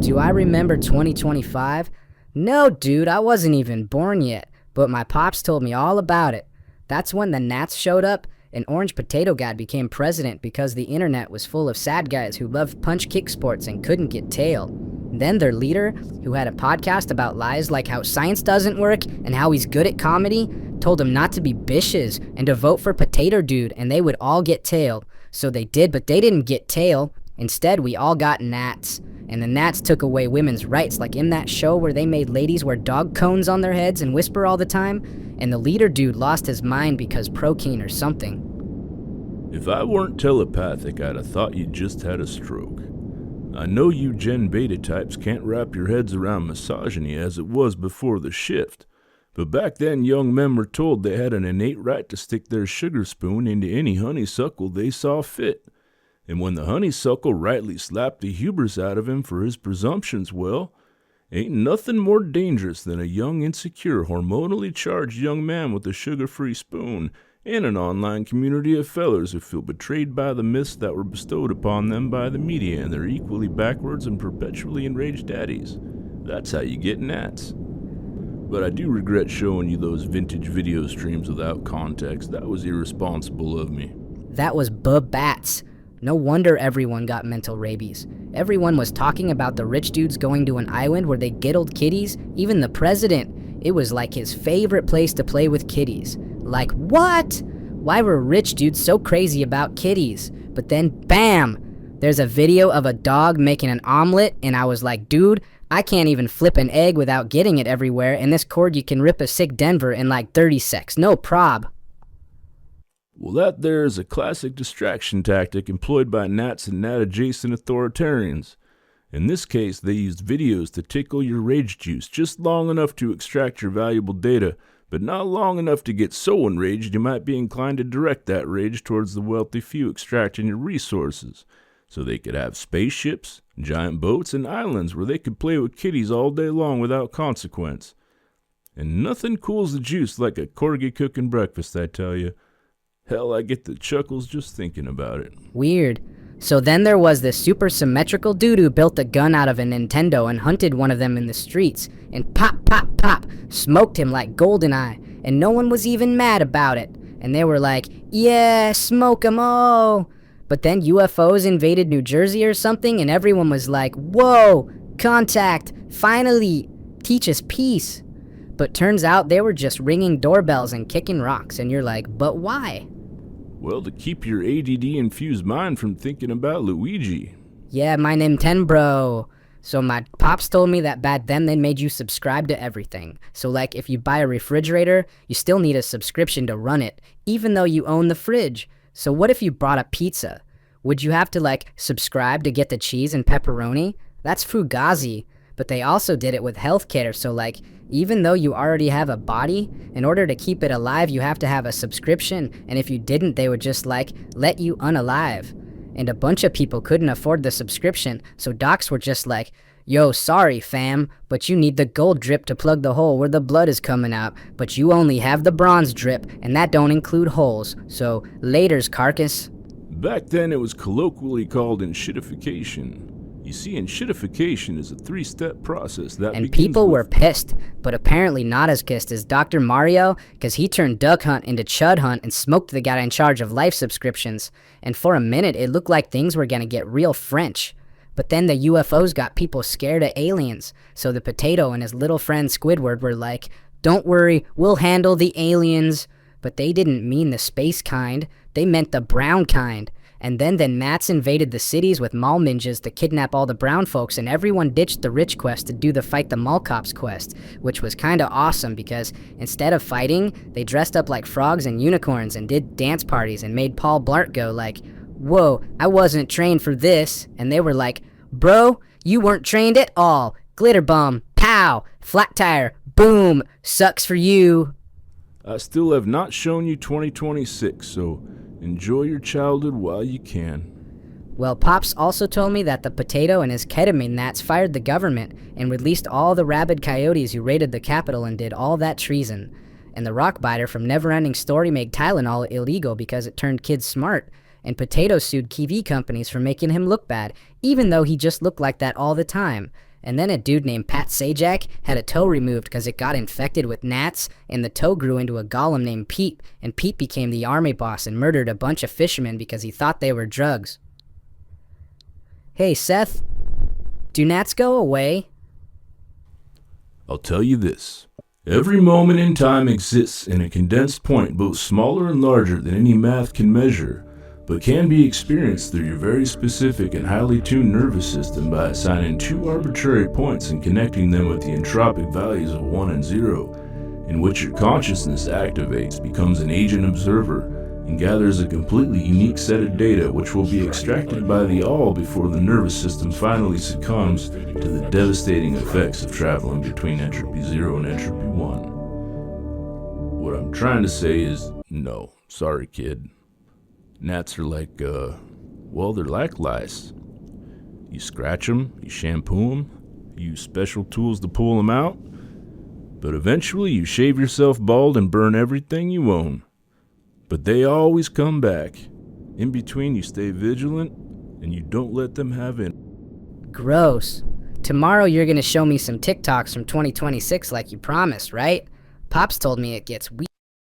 Do I remember 2025? No, dude, I wasn't even born yet, but my pops told me all about it. That's when the Nats showed up, and Orange Potato God became president because the internet was full of sad guys who loved punch-kick sports and couldn't get tail. Then their leader, who had a podcast about lies like how science doesn't work and how he's good at comedy, told them not to be bitches and to vote for Potato Dude and they would all get tail. So they did, but they didn't get tail. Instead, we all got Nats. And the Nats took away women's rights, like in that show where they made ladies wear dog cones on their heads and whisper all the time. And the leader dude lost his mind because protein or something. If I weren't telepathic, I'd have thought you just had a stroke. I know you Gen Beta types can't wrap your heads around misogyny as it was before the shift, but back then young men were told they had an innate right to stick their sugar spoon into any honeysuckle they saw fit. And when the honeysuckle rightly slapped the hubris out of him for his presumptions, well, ain't nothing more dangerous than a young, insecure, hormonally charged young man with a sugar-free spoon and an online community of fellers who feel betrayed by the myths that were bestowed upon them by the media and their equally backwards and perpetually enraged daddies. That's how you get Nats. But I do regret showing you those vintage video streams without context. That was irresponsible of me. That was bats. No wonder everyone got mental rabies. Everyone was talking about the rich dudes going to an island where they giddled kitties. Even the president. It was like his favorite place to play with kitties. Like, what? Why were rich dudes so crazy about kitties? But then, bam! There's a video of a dog making an omelet, and I was like, dude, I can't even flip an egg without getting it everywhere, and this cord you can rip a sick Denver in like 30 secs. No prob. Well, that there is a classic distraction tactic employed by Nats and Nat-adjacent authoritarians. In this case, they used videos to tickle your rage juice just long enough to extract your valuable data, but not long enough to get so enraged you might be inclined to direct that rage towards the wealthy few extracting your resources, so they could have spaceships, giant boats, and islands where they could play with kitties all day long without consequence. And nothing cools the juice like a corgi cooking breakfast, I tell you. Hell, I get the chuckles just thinking about it. Weird. So then there was this super symmetrical dude who built a gun out of a Nintendo and hunted one of them in the streets, and pop, pop, pop, smoked him like Goldeneye, and no one was even mad about it. And they were like, yeah, smoke 'em all. But then UFOs invaded New Jersey or something, and everyone was like, whoa, contact, finally, teach us peace. But turns out they were just ringing doorbells and kicking rocks, and you're like, but why? Well, to keep your ADD-infused mind from thinking about Luigi. Yeah, my Nintendo. So my pops told me that back then they made you subscribe to everything. So like if you buy a refrigerator, you still need a subscription to run it, even though you own the fridge. So what if you bought a pizza? Would you have to like subscribe to get the cheese and pepperoni? That's Fugazi. But they also did it with healthcare, so like, even though you already have a body, in order to keep it alive, you have to have a subscription, and if you didn't, they would just like, let you unalive. And a bunch of people couldn't afford the subscription, so docs were just like, yo, sorry fam, but you need the gold drip to plug the hole where the blood is coming out, but you only have the bronze drip, and that don't include holes, so laters carcass. Back then it was colloquially called enshittification. You see, enshittification is a 3-step process that and people were pissed, but apparently not as pissed as Dr. Mario, because he turned Duck Hunt into Chud Hunt and smoked the guy in charge of life subscriptions. And for a minute, it looked like things were gonna get real French. But then the UFOs got people scared of aliens, so the Potato and his little friend Squidward were like, don't worry, we'll handle the aliens. But they didn't mean the space kind, they meant the brown kind. And then the Nats invaded the cities with mall ninjas to kidnap all the brown folks, and everyone ditched the rich quest to do the fight the mall cops quest, which was kinda awesome because instead of fighting, they dressed up like frogs and unicorns and did dance parties and made Paul Blart go like, whoa, I wasn't trained for this. And they were like, bro, you weren't trained at all. Glitter bomb, pow, flat tire, boom, sucks for you. I still have not shown you 2026, so enjoy your childhood while you can. Well, Pops also told me that the Potato and his ketamine Nats fired the government and released all the rabid coyotes who raided the Capitol and did all that treason. And the Rockbiter from Neverending Story made Tylenol illegal because it turned kids smart. And Potato sued TV companies for making him look bad, even though he just looked like that all the time. And then a dude named Pat Sajak had a toe removed because it got infected with gnats, and the toe grew into a golem named Pete, and Pete became the army boss and murdered a bunch of fishermen because he thought they were drugs. Hey, Seth, do gnats go away? I'll tell you this. Every moment in time exists in a condensed point both smaller and larger than any math can measure, but can be experienced through your very specific and highly tuned nervous system by assigning two arbitrary points and connecting them with the entropic values of 1 and 0, in which your consciousness activates, becomes an agent observer, and gathers a completely unique set of data which will be extracted by the all before the nervous system finally succumbs to the devastating effects of traveling between entropy 0 and entropy 1. What I'm trying to say is, no, sorry kid. Gnats are like, they're like lice. You scratch them, you shampoo them, you use special tools to pull them out, but eventually you shave yourself bald and burn everything you own. But they always come back. In between, you stay vigilant, and you don't let them have in. Gross. Tomorrow you're gonna show me some TikToks from 2026 like you promised, right? Pops told me it gets weird.